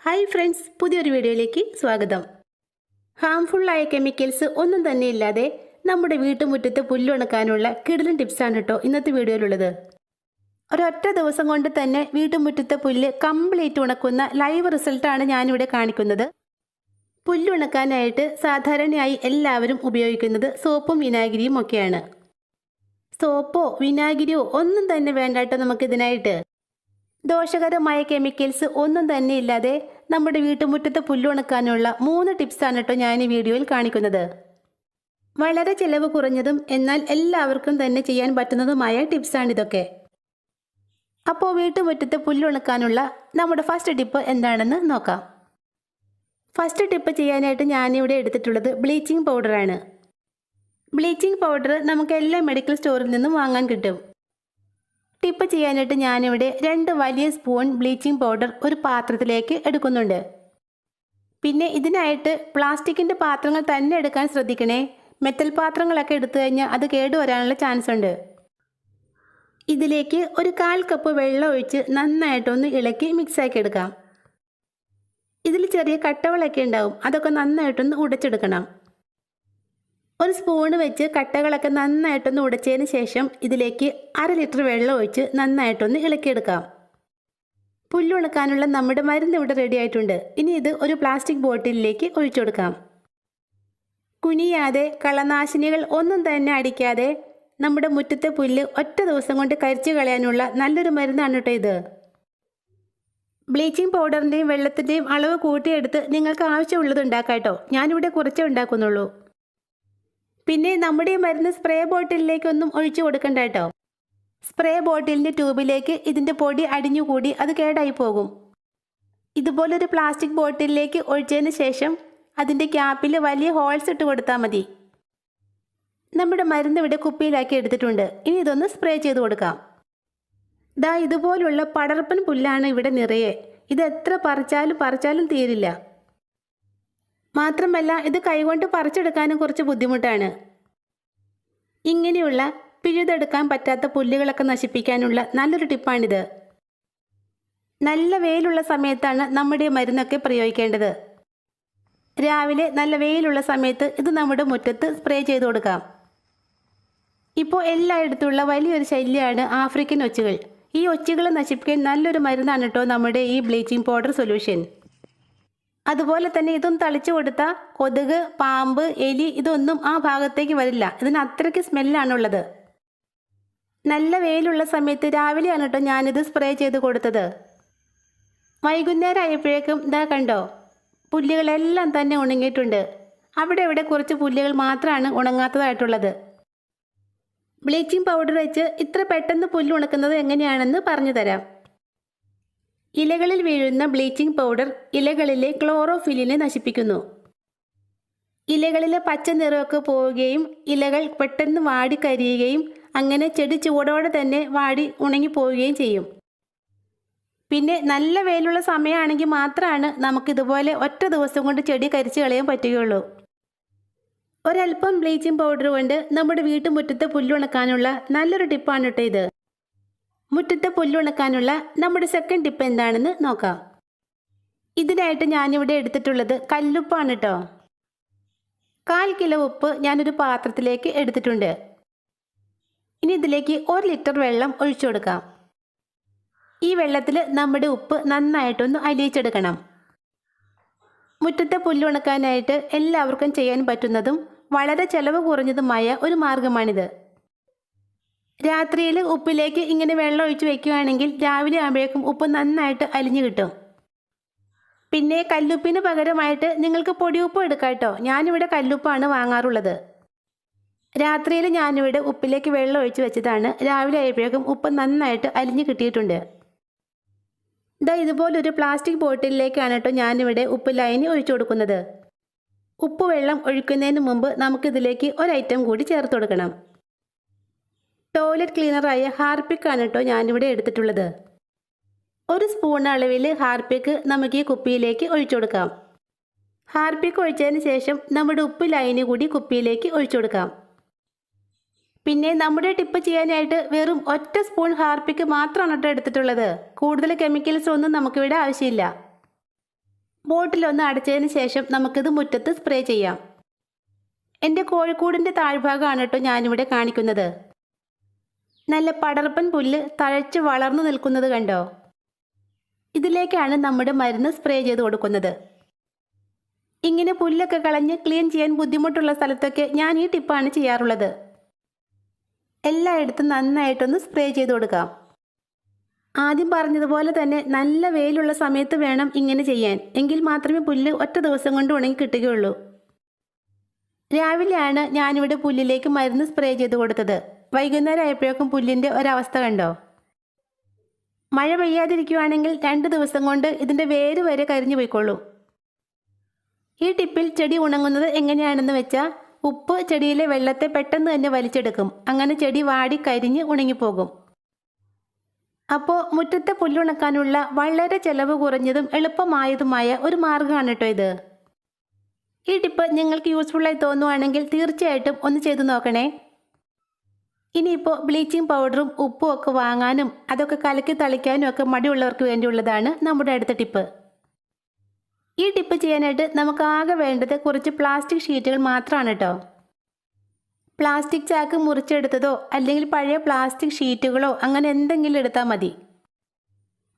Hi friends, പുതിയൊരു വീഡിയോയിലേക്ക് സ്വാഗതം. ഹാംഫുള്ളായ കെമിക്കൽസ് ഒന്നും തന്നെ ഇല്ലാതെ നമ്മുടെ വീട്ടുമുറ്റത്ത് പുല്ലുണക്കാനുള്ള കിടിലൻ ടിപ്സാണ് കേട്ടോ ഇന്നത്തെ വീഡിയോയിലുള്ളത്. ഒരൊറ്റ ദിവസം കൊണ്ട് തന്നെ വീട്ടുമുറ്റത്തെ പുല്ല് കംപ്ലീറ്റ് ഉണക്കുന്ന ലൈവ് റിസൾട്ടാണ് ഞാനിവിടെ കാണിക്കുന്നത്. പുല്ലുണക്കാനായിട്ട് സാധാരണയായി എല്ലാവരും ഉപയോഗിക്കുന്നത് സോപ്പും വിനാഗിരിയും ഒക്കെയാണ്. സോപ്പോ വിനാഗിരിയോ ഒന്നും തന്നെ വേണ്ട കേട്ടോ നമുക്കിതിനായിട്ട്. ദോഷകരമായ കെമിക്കൽസ് ഒന്നും തന്നെ ഇല്ലാതെ നമ്മുടെ വീട്ടുമുറ്റത്ത് പുല്ലുണക്കാനുള്ള 3 ടിപ്സാണ് കേട്ടോ ഞാൻ ഈ വീഡിയോയിൽ കാണിക്കുന്നത്. വളരെ ചിലവ് കുറഞ്ഞതും എന്നാൽ എല്ലാവർക്കും തന്നെ ചെയ്യാൻ പറ്റുന്നതുമായ ടിപ്സാണിതൊക്കെ. അപ്പോൾ വീട്ടുമുറ്റത്ത് പുല്ലുണക്കാനുള്ള നമ്മുടെ ഫസ്റ്റ് ടിപ്പ് എന്താണെന്ന് നോക്കാം. ഫസ്റ്റ് ടിപ്പ് ചെയ്യാനായിട്ട് ഞാനിവിടെ എടുത്തിട്ടുള്ളത് ബ്ലീച്ചിങ് പൗഡറാണ്. ബ്ലീച്ചിങ് പൗഡർ നമുക്ക് എല്ലാ മെഡിക്കൽ സ്റ്റോറിൽ നിന്നും വാങ്ങാൻ കിട്ടും. ടിപ്പ് ചെയ്യാനായിട്ട് ഞാനിവിടെ 2 വലിയ സ്പൂൺ ബ്ലീച്ചിങ് പൗഡർ ഒരു പാത്രത്തിലേക്ക് എടുക്കുന്നുണ്ട്. പിന്നെ ഇതിനായിട്ട് പ്ലാസ്റ്റിക്കിൻ്റെ പാത്രങ്ങൾ തന്നെ എടുക്കാൻ ശ്രദ്ധിക്കണേ. മെറ്റൽ പാത്രങ്ങളൊക്കെ എടുത്തു കഴിഞ്ഞാൽ അത് കേടുവരാനുള്ള ചാൻസ് ഉണ്ട്. ഇതിലേക്ക് ഒരു 1/4 കപ്പ് വെള്ളം ഒഴിച്ച് നന്നായിട്ടൊന്ന് ഇളക്കി മിക്സാക്കി എടുക്കാം. ഇതിൽ ചെറിയ കട്ടകളൊക്കെ ഉണ്ടാവും, അതൊക്കെ നന്നായിട്ടൊന്ന് ഉടച്ചെടുക്കണം. ഒരു സ്പൂണ് വെച്ച് കട്ടകളൊക്കെ നന്നായിട്ടൊന്ന് ഉടച്ചതിന് ശേഷം ഇതിലേക്ക് 1/2 ലിറ്റർ വെള്ളം ഒഴിച്ച് നന്നായിട്ടൊന്ന് ഇളക്കിയെടുക്കാം. പുല്ലുണക്കാനുള്ള നമ്മുടെ മരുന്ന് ഇവിടെ റെഡി ആയിട്ടുണ്ട്. ഇനി ഇത് ഒരു പ്ലാസ്റ്റിക് ബോട്ടിലിലേക്ക് ഒഴിച്ചു കൊടുക്കാം. കുനിയാതെ കളനാശിനികൾ ഒന്നും തന്നെ അടിക്കാതെ നമ്മുടെ മുറ്റത്തെ പുല്ല് ഒറ്റ ദിവസം കൊണ്ട് കരിച്ചു കളയാനുള്ള നല്ലൊരു മരുന്നാണ് കേട്ടോ ഇത്. ബ്ലീച്ചിങ് പൗഡറിൻ്റെയും വെള്ളത്തിൻ്റെയും അളവ് കൂട്ടിയെടുത്ത് നിങ്ങൾക്ക് ആവശ്യമുള്ളത് ഉണ്ടാക്കാം കേട്ടോ. ഞാനിവിടെ കുറച്ചേ ഉണ്ടാക്കുന്നുള്ളൂ. പിന്നെ നമ്മുടെ മരുന്ന് സ്പ്രേ ബോട്ടിലിലേക്കൊന്നും ഒഴിച്ചു കൊടുക്കണ്ട കേട്ടോ. സ്പ്രേ ബോട്ടിലിൻ്റെ ട്യൂബിലേക്ക് ഇതിൻ്റെ പൊടി അടിഞ്ഞുകൂടി അത് കേടായി പോകും. ഇതുപോലൊരു പ്ലാസ്റ്റിക് ബോട്ടിലിലേക്ക് ഒഴിച്ചതിന് ശേഷം അതിൻ്റെ ക്യാപ്പിൽ വലിയ ഹോൾസ് ഇട്ട് കൊടുത്താൽ മതി. നമ്മുടെ മരുന്ന് ഇവിടെ കുപ്പിയിലാക്കി എടുത്തിട്ടുണ്ട്. ഇനി ഇതൊന്ന് സ്പ്രേ ചെയ്ത് കൊടുക്കാം. ദാ ഇതുപോലുള്ള പടർപ്പൻ പുല്ലാണ് ഇവിടെ നിറയെ. ഇത് എത്ര പറിച്ചാലും തീരില്ല. മാത്രമല്ല ഇത് കൈകൊണ്ട് പറിച്ചെടുക്കാനും കുറച്ച് ബുദ്ധിമുട്ടാണ്. ഇങ്ങനെയുള്ള പിഴുതെടുക്കാൻ പറ്റാത്ത പുല്ലുകളൊക്കെ നശിപ്പിക്കാനുള്ള നല്ലൊരു ടിപ്പാണിത്. നല്ല വെയിലുള്ള സമയത്താണ് നമ്മുടെ മരുന്നൊക്കെ പ്രയോഗിക്കേണ്ടത്. രാവിലെ നല്ല വെയിലുള്ള സമയത്ത് ഇത് നമ്മുടെ മുറ്റത്ത് സ്പ്രേ ചെയ്ത് കൊടുക്കാം. ഇപ്പോൾ എല്ലായിടത്തുള്ള വലിയൊരു ശല്യമാണ് ആഫ്രിക്കൻ ഒച്ചുകൾ. ഈ ഒച്ചുകളെ നശിപ്പിക്കാൻ നല്ലൊരു മരുന്നാണ് കേട്ടോ നമ്മുടെ ഈ ബ്ലീച്ചിങ് പൗഡർ സൊല്യൂഷൻ. അതുപോലെ തന്നെ ഇതൊന്നും തളിച്ചു കൊടുത്താൽ കൊതുക്, പാമ്പ്, എലി ഇതൊന്നും ആ ഭാഗത്തേക്ക് വരില്ല. ഇതിന് അത്രയ്ക്ക് സ്മെല്ലാണുള്ളത്. നല്ല വെയിലുള്ള സമയത്ത് രാവിലെയാണ് കേട്ടോ ഞാനിത് സ്പ്രേ ചെയ്ത് കൊടുത്തത്. വൈകുന്നേരം ആയപ്പോഴേക്കും ഇതാ കണ്ടോ, പുല്ലുകളെല്ലാം തന്നെ ഉണങ്ങിയിട്ടുണ്ട്. അവിടെ ഇവിടെ കുറച്ച് പുല്ലുകൾ മാത്രമാണ് ഉണങ്ങാത്തതായിട്ടുള്ളത്. ബ്ലീച്ചിങ് പൗഡർ വെച്ച് ഇത്ര പെട്ടെന്ന് പുല്ല് ഉണക്കുന്നത് എങ്ങനെയാണെന്ന് പറഞ്ഞു തരാം. ഇലകളിൽ വീഴുന്ന ബ്ലീച്ചിങ് പൗഡർ ഇലകളിലെ ക്ലോറോഫില്ലിനെ നശിപ്പിക്കുന്നു. ഇലകളിലെ പച്ച നിറമൊക്കെ പോവുകയും ഇലകൾ പെട്ടെന്ന് വാടിക്കരിയുകയും അങ്ങനെ ചെടി ചൂടോടെ തന്നെ വാടി ഉണങ്ങിപ്പോവുകയും ചെയ്യും. പിന്നെ നല്ല വെയിലുള്ള സമയമാണെങ്കിൽ മാത്രമാണ് നമുക്കിതുപോലെ ഒറ്റ ദിവസം കൊണ്ട് ചെടി കരിച്ചു കളയാൻ പറ്റുകയുള്ളൂ. ഒരല്പം ബ്ലീച്ചിങ് പൗഡർ കൊണ്ട് നമ്മുടെ വീട്ടുമുറ്റത്ത് പുല്ലുണക്കാനുള്ള നല്ലൊരു ടിപ്പാണ് കേട്ടോ ഇത്. മുറ്റത്തെ പുല്ലുണക്കാനുള്ള നമ്മുടെ സെക്കൻഡ് ടിപ്പ് എന്താണെന്ന് നോക്കാം. ഇതിനായിട്ട് ഞാനിവിടെ എടുത്തിട്ടുള്ളത് കല്ലുപ്പാണ് കേട്ടോ. 1/4 കിലോ ഉപ്പ് ഞാനൊരു പാത്രത്തിലേക്ക് എടുത്തിട്ടുണ്ട്. ഇനി ഇതിലേക്ക് 1 ലിറ്റർ വെള്ളം ഒഴിച്ചു കൊടുക്കാം. ഈ വെള്ളത്തിൽ നമ്മുടെ ഉപ്പ് നന്നായിട്ടൊന്ന് അലിയിച്ചെടുക്കണം. മുറ്റത്തെ പുല്ലുണക്കാനായിട്ട് എല്ലാവർക്കും ചെയ്യാൻ പറ്റുന്നതും വളരെ ചെലവ് കുറഞ്ഞതുമായ ഒരു മാർഗമാണിത്. രാത്രിയിൽ ഉപ്പിലേക്ക് ഇങ്ങനെ വെള്ളം ഒഴിച്ച് വെക്കുകയാണെങ്കിൽ രാവിലെ ആകുമ്പോഴേക്കും ഉപ്പ് നന്നായിട്ട് അലിഞ്ഞു കിട്ടും. പിന്നെ കല്ലുപ്പിന് പകരമായിട്ട് നിങ്ങൾക്ക് പൊടിയുപ്പ് എടുക്കാം കേട്ടോ. ഞാനിവിടെ കല്ലുപ്പാണ് വാങ്ങാറുള്ളത്. രാത്രിയിൽ ഞാനിവിടെ ഉപ്പിലേക്ക് വെള്ളം ഒഴിച്ച് വെച്ചതാണ്. രാവിലെ ആയപ്പോഴേക്കും ഉപ്പ് നന്നായിട്ട് അലിഞ്ഞു കിട്ടിയിട്ടുണ്ട്. ഇതാ ഇതുപോലൊരു പ്ലാസ്റ്റിക് ബോട്ടിലിലേക്കാണ് കേട്ടോ ഞാനിവിടെ ഉപ്പ് ലൈനി ഒഴിച്ചു കൊടുക്കുന്നത്. ഉപ്പ് വെള്ളം ഒഴിക്കുന്നതിന് മുമ്പ് നമുക്കിതിലേക്ക് ഒരു ഐറ്റം കൂടി ചേർത്ത് കൊടുക്കണം. ടോയ്ലറ്റ് ക്ലീനറായ ഹാർപ്പിക്കാണ് കേട്ടോ ഞാനിവിടെ എടുത്തിട്ടുള്ളത്. 1 സ്പൂൺ അളവിൽ ഹാർപ്പിക്ക് നമുക്ക് ഈ കുപ്പിയിലേക്ക് ഒഴിച്ചു കൊടുക്കാം. ഹാർപ്പിക്ക് ഒഴിച്ചതിന് ശേഷം നമ്മുടെ ഉപ്പ് ലൈന് കൂടി കുപ്പിയിലേക്ക് ഒഴിച്ചു കൊടുക്കാം. പിന്നെ നമ്മുടെ ടിപ്പ് ചെയ്യാനായിട്ട് വെറും 1 സ്പൂൺ ഹാർപ്പിക്ക് മാത്രമാണ് കേട്ടോ എടുത്തിട്ടുള്ളത്. കൂടുതൽ കെമിക്കൽസ് ഒന്നും നമുക്കിവിടെ ആവശ്യമില്ല. ബോട്ടിലൊന്ന് അടച്ചതിന് ശേഷം നമുക്കിത് മുറ്റത്ത് സ്പ്രേ ചെയ്യാം. എൻ്റെ കോഴിക്കൂടിൻ്റെ താഴ്ഭാഗമാണ് കേട്ടോ ഞാനിവിടെ കാണിക്കുന്നത്. നല്ല പടർപ്പൻ പുല്ല് തഴച്ച് വളർന്നു നിൽക്കുന്നത് കണ്ടോ? ഇതിലേക്കാണ് നമ്മുടെ മരുന്ന് സ്പ്രേ ചെയ്ത് കൊടുക്കുന്നത്. ഇങ്ങനെ പുല്ലൊക്കെ കളഞ്ഞ് ക്ലീൻ ചെയ്യാൻ ബുദ്ധിമുട്ടുള്ള സ്ഥലത്തൊക്കെ ഞാൻ ഈ ടിപ്പാണ് ചെയ്യാറുള്ളത്. എല്ലായിടത്തും നന്നായിട്ടൊന്ന് സ്പ്രേ ചെയ്ത് കൊടുക്കാം. ആദ്യം പറഞ്ഞതുപോലെ തന്നെ നല്ല വെയിലുള്ള സമയത്ത് വേണം ഇങ്ങനെ ചെയ്യാൻ. എങ്കിൽ മാത്രമേ പുല്ല് ഒറ്റ ദിവസം കൊണ്ട് ഉണങ്ങി കിട്ടുകയുള്ളൂ. രാവിലെയാണ് ഞാനിവിടെ പുല്ലിലേക്ക് മരുന്ന് സ്പ്രേ ചെയ്ത് കൊടുത്തത്. വൈകുന്നേരം ആയപ്പോഴേക്കും പുല്ലിൻ്റെ ഒരവസ്ഥ കണ്ടോ? മഴ പെയ്യാതിരിക്കുവാണെങ്കിൽ 2 ദിവസം കൊണ്ട് ഇതിൻ്റെ വേര് വരെ കരിഞ്ഞു പോയിക്കൊള്ളും. ഈ ടിപ്പിൽ ചെടി ഉണങ്ങുന്നത് എങ്ങനെയാണെന്ന് വെച്ചാൽ ഉപ്പ് ചെടിയിലെ വെള്ളത്തെ പെട്ടെന്ന് തന്നെ വലിച്ചെടുക്കും. അങ്ങനെ ചെടി വാടി കരിഞ്ഞ് ഉണങ്ങിപ്പോകും. അപ്പോൾ മുറ്റത്തെ പുല്ലുണക്കാനുള്ള വളരെ ചെലവ് കുറഞ്ഞതും എളുപ്പമായതുമായ ഒരു മാർഗ്ഗമാണ് കേട്ടോ ഇത്. ഈ ടിപ്പ് നിങ്ങൾക്ക് യൂസ്ഫുള്ളായി തോന്നുവാണെങ്കിൽ തീർച്ചയായിട്ടും ഒന്ന് ചെയ്തു നോക്കണേ. ഇനിയിപ്പോൾ ബ്ലീച്ചിങ് പൗഡറും ഉപ്പും ഒക്കെ വാങ്ങാനും അതൊക്കെ കലക്കി തളിക്കാനും ഒക്കെ മടിയുള്ളവർക്ക് വേണ്ടിയുള്ളതാണ് നമ്മുടെ അടുത്ത ടിപ്പ്. ഈ ടിപ്പ് ചെയ്യാനായിട്ട് നമുക്ക് ആകെ വേണ്ടത് കുറച്ച് പ്ലാസ്റ്റിക് ഷീറ്റുകൾ മാത്രമാണ് കേട്ടോ. പ്ലാസ്റ്റിക് ചാക്ക് മുറിച്ചെടുത്തതോ അല്ലെങ്കിൽ പഴയ പ്ലാസ്റ്റിക് ഷീറ്റുകളോ അങ്ങനെ എന്തെങ്കിലും എടുത്താൽ മതി.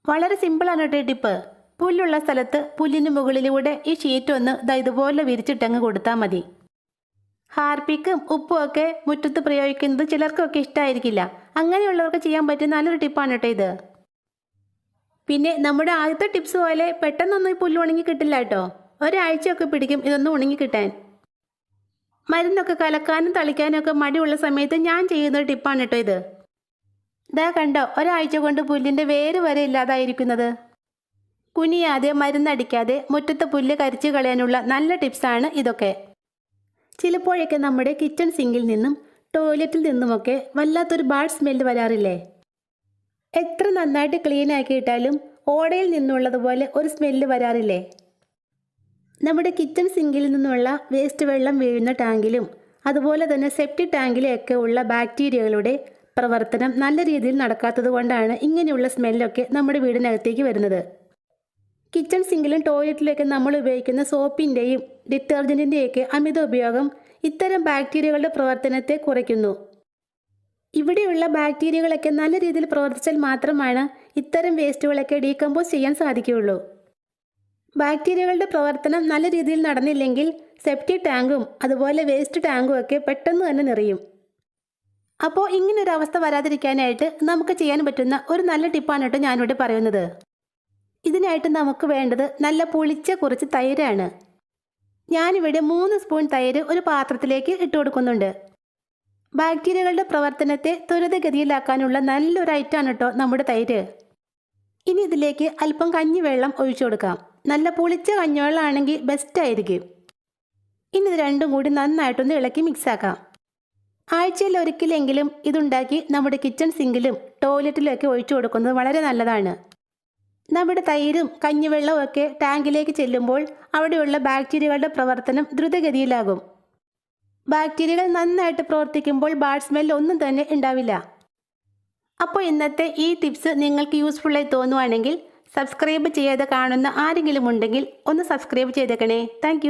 വളരെ സിമ്പിളാണ് കേട്ടോ ഈ ടിപ്പ്. പുല്ലുള്ള സ്ഥലത്ത് പുല്ലിന് മുകളിലൂടെ ഈ ഷീറ്റ് ഒന്ന് ഇതുപോലെ വിരിച്ചിട്ടങ്ങ് കൊടുത്താൽ മതി. ഹാർപ്പിക്കും ഉപ്പും ഒക്കെ മുറ്റത്ത് പ്രയോഗിക്കുന്നത് ചിലർക്കൊക്കെ ഇഷ്ടമായിരിക്കില്ല. അങ്ങനെയുള്ളവർക്ക് ചെയ്യാൻ പറ്റിയ നല്ലൊരു ടിപ്പാണ് കേട്ടോ ഇത്. പിന്നെ നമ്മുടെ ആദ്യത്തെ ടിപ്സ് പോലെ പെട്ടെന്നൊന്നും ഈ പുല്ല് ഉണങ്ങി കിട്ടില്ല കേട്ടോ. ഒരാഴ്ചയൊക്കെ പിടിക്കും ഇതൊന്നും ഉണങ്ങി കിട്ടാൻ. മരുന്നൊക്കെ കലക്കാനും തളിക്കാനും ഒക്കെ മടിയുള്ള സമയത്ത് ഞാൻ ചെയ്യുന്ന ഒരു ടിപ്പാണ് കേട്ടോ ഇത്. ഇതാ കണ്ടോ, ഒരാഴ്ച കൊണ്ട് പുല്ലിൻ്റെ വേര് വരെ ഇല്ലാതായിരിക്കുന്നത്. കുനിയാതെ മരുന്നടിക്കാതെ മുറ്റത്തെ പുല്ല് കരിച്ചു കളയാനുള്ള നല്ല ടിപ്സാണ് ഇതൊക്കെ. ചിലപ്പോഴൊക്കെ നമ്മുടെ കിച്ചൺ സിങ്കിൽ നിന്നും ടോയ്ലറ്റിൽ നിന്നുമൊക്കെ വല്ലാത്തൊരു ബാഡ് സ്മെല്ല് വരാറില്ലേ? എത്ര നന്നായിട്ട് ക്ലീൻ ആക്കിയിട്ടാലും ഓടയിൽ നിന്നുള്ളതുപോലെ ഒരു സ്മെല്ല് വരാറില്ലേ? നമ്മുടെ കിച്ചൺ സിങ്കിൽ നിന്നുള്ള വേസ്റ്റ് വെള്ളം വീഴുന്ന ടാങ്കിലും അതുപോലെ തന്നെ സെപ്റ്റിക് ടാങ്കിലൊക്കെ ഉള്ള ബാക്ടീരിയകളുടെ പ്രവർത്തനം നല്ല രീതിയിൽ നടക്കാത്തത് കൊണ്ടാണ് ഇങ്ങനെയുള്ള സ്മെല്ലൊക്കെ നമ്മുടെ വീടിനകത്തേക്ക് വരുന്നത്. കിച്ചൺ സിങ്കിലും ടോയ്ലറ്റിലൊക്കെ നമ്മൾ ഉപയോഗിക്കുന്ന സോപ്പിൻ്റെയും ഡിറ്റർജൻറ്റിൻ്റെയൊക്കെ അമിത ഉപയോഗം ഇത്തരം ബാക്ടീരിയകളുടെ പ്രവർത്തനത്തെ കുറയ്ക്കുന്നു. ഇവിടെയുള്ള ബാക്ടീരിയകളൊക്കെ നല്ല രീതിയിൽ പ്രവർത്തിച്ചാൽ മാത്രമാണ് ഇത്തരം വേസ്റ്റുകളൊക്കെ ഡീകമ്പോസ് ചെയ്യാൻ സാധിക്കുകയുള്ളൂ. ബാക്ടീരിയകളുടെ പ്രവർത്തനം നല്ല രീതിയിൽ നടന്നില്ലെങ്കിൽ സെപ്റ്റിക് ടാങ്കും അതുപോലെ വേസ്റ്റ് ടാങ്കും ഒക്കെ പെട്ടെന്ന് തന്നെ നിറയും. അപ്പോൾ ഇങ്ങനൊരവസ്ഥ വരാതിരിക്കാനായിട്ട് നമുക്ക് ചെയ്യാൻ പറ്റുന്ന ഒരു നല്ല ടിപ്പാണ് കേട്ടോ ഞാനിവിടെ പറയുന്നത്. ഇതിനായിട്ട് നമുക്ക് വേണ്ടത് നല്ല പുളിച്ച കുറച്ച് തൈരാണ്. ഞാനിവിടെ 3 സ്പൂൺ തൈര് ഒരു പാത്രത്തിലേക്ക് ഇട്ട് കൊടുക്കുന്നുണ്ട്. ബാക്ടീരിയകളുടെ പ്രവർത്തനത്തെ ത്വരിതഗതിയിലാക്കാനുള്ള നല്ലൊരു ഐറ്റമാണ് കേട്ടോ നമ്മുടെ തൈര്. ഇനി ഇതിലേക്ക് അല്പം കഞ്ഞിവെള്ളം ഒഴിച്ചു കൊടുക്കാം. നല്ല പുളിച്ച കഞ്ഞിവെള്ളമാണെങ്കിൽ ബെസ്റ്റ് ആയിരിക്കും. ഇനി ഇത് രണ്ടും കൂടി നന്നായിട്ടൊന്ന് ഇളക്കി മിക്സാക്കാം. ആഴ്ചയിൽ ഒരിക്കലെങ്കിലും ഇതുണ്ടാക്കി നമ്മുടെ കിച്ചൺ സിങ്കിലും ടോയ്ലറ്റിലൊക്കെ ഒഴിച്ചു കൊടുക്കുന്നത് വളരെ നല്ലതാണ്. നമ്മുടെ തൈരും കഞ്ഞിവെള്ളവും ഒക്കെ ടാങ്കിലേക്ക് ചെല്ലുമ്പോൾ അവിടെയുള്ള ബാക്ടീരിയകളുടെ പ്രവർത്തനം ദ്രുതഗതിയിലാകും. ബാക്ടീരിയകൾ നന്നായിട്ട് പ്രവർത്തിക്കുമ്പോൾ ബാഡ് സ്മെൽ ഒന്നും തന്നെ ഉണ്ടാവില്ല. അപ്പോൾ ഇന്നത്തെ ഈ ടിപ്സ് നിങ്ങൾക്ക് യൂസ്ഫുള്ളായി തോന്നുവാണെങ്കിൽ സബ്സ്ക്രൈബ് ചെയ്യാതെ കാണുന്ന ആരെങ്കിലും ഉണ്ടെങ്കിൽ ഒന്ന് സബ്സ്ക്രൈബ് ചെയ്തേക്കണേ. താങ്ക്